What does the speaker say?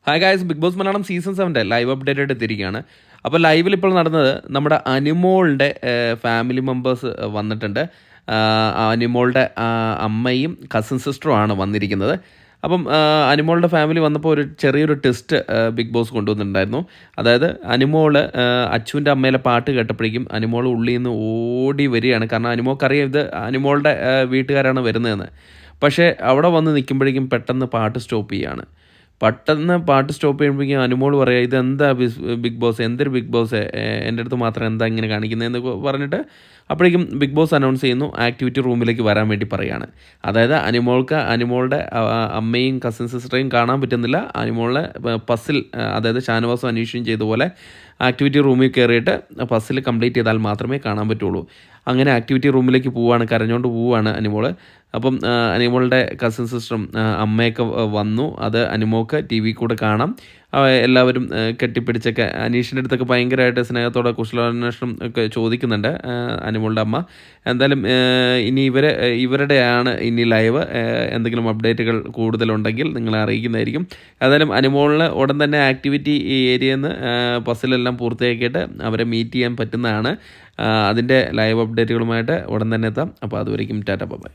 Hi guys, Bigg Boss Malayalam season 7 live update ആയിട്ട് എത്തിയിരിക്കുകയാണ്. അപ്പോൾ ലൈവിൽ ഇപ്പോൾ നടന്നത് നമ്മുടെ അനിമോളുടെ ഫാമിലി മെമ്പേഴ്സ് വന്നിട്ടുണ്ട്. അനിമോളുടെ അമ്മയും കസിൻ സിസ്റ്ററുമാണ് വന്നിരിക്കുന്നത്. അപ്പം അനിമോളുടെ ഫാമിലി വന്നപ്പോൾ ഒരു ചെറിയൊരു ടെസ്റ്റ് ബിഗ് ബോസ് കൊണ്ടുവന്നിട്ടുണ്ടായിരുന്നു. അതായത് അനിമോള് അച്ചുവിൻ്റെ അമ്മയിലെ പാട്ട് കേട്ടപ്പോഴേക്കും അനിമോൾ ഉള്ളിൽ നിന്ന് ഓടി വരികയാണ്. കാരണം അനിമോൾക്കറിയാം ഇത് അനിമോളുടെ വീട്ടുകാരാണ് വരുന്നതെന്ന്. പക്ഷേ അവിടെ വന്ന് നിൽക്കുമ്പോഴേക്കും പെട്ടെന്ന് പാട്ട് സ്റ്റോപ്പ് ചെയ്യുകയാണ്. പെട്ടെന്ന് പാട്ട് സ്റ്റോപ്പ് ചെയ്യുമ്പോഴേക്കും അനുമോൾ പറയുക, ഇതെന്താ ബിഗ് ബോസ്, എന്തൊരു ബിഗ് ബോസ്, എൻ്റെ അടുത്ത് മാത്രം എന്താ ഇങ്ങനെ കാണിക്കുന്നതെന്ന് പറഞ്ഞിട്ട് അപ്പോഴേക്കും ബിഗ് ബോസ് അനൗൺസ് ചെയ്യുന്നു ആക്ടിവിറ്റി റൂമിലേക്ക് വരാൻ വേണ്ടി പറയുകയാണ്. അതായത് അനിമോളുടെ അമ്മയും കസിൻ സിസ്റ്ററേയും കാണാൻ പറ്റുന്നില്ല. അനിമോളെ പസിൽ, അതായത് ഷാനവാസും അനീഷയും ചെയ്ത പോലെ ആക്ടിവിറ്റി റൂമിൽ കയറിയിട്ട് പസിൽ കംപ്ലീറ്റ് ചെയ്താൽ മാത്രമേ കാണാൻ പറ്റുള്ളൂ. അങ്ങനെ ആക്ടിവിറ്റി റൂമിലേക്ക് പോവുകയാണ്, കരഞ്ഞുകൊണ്ട് പോവുകയാണ് അനിമോൾ. അപ്പം അനിമോളുടെ കസിൻ സിസ്റ്ററും അമ്മയൊക്കെ വന്നു. അത് അനിമോൾക്ക് ടി വി കൂടെ കാണാം. എല്ലാവരും കെട്ടിപ്പിടിച്ചൊക്കെ അനീഷിൻ്റെ അടുത്തൊക്കെ ഭയങ്കരമായിട്ട് സ്നേഹത്തോടെ കുശലാന്വേഷണം ഒക്കെ ചോദിക്കുന്നുണ്ട് അനിമോളുടെ അമ്മ. എന്തായാലും ഇനി ഇവരുടെയാണ് ഇനി ലൈവ്. എന്തെങ്കിലും അപ്ഡേറ്റുകൾ കൂടുതലുണ്ടെങ്കിൽ നിങ്ങളെ അറിയിക്കുന്നതായിരിക്കും. ഏതായാലും അനിമോളിന് ഉടൻ തന്നെ ആക്ടിവിറ്റി ഏരിയയിൽ നിന്ന് പസിലെല്ലാം പൂർത്തിയാക്കിയിട്ട് അവരെ മീറ്റ് ചെയ്യാൻ പറ്റുന്നതാണ്. അതിൻ്റെ ലൈവ് അപ്ഡേറ്റുകളുമായിട്ട് ഉടൻ തന്നെ എത്താം. അപ്പോൾ അതുവരേക്കും ടാറ്റ ബൈ.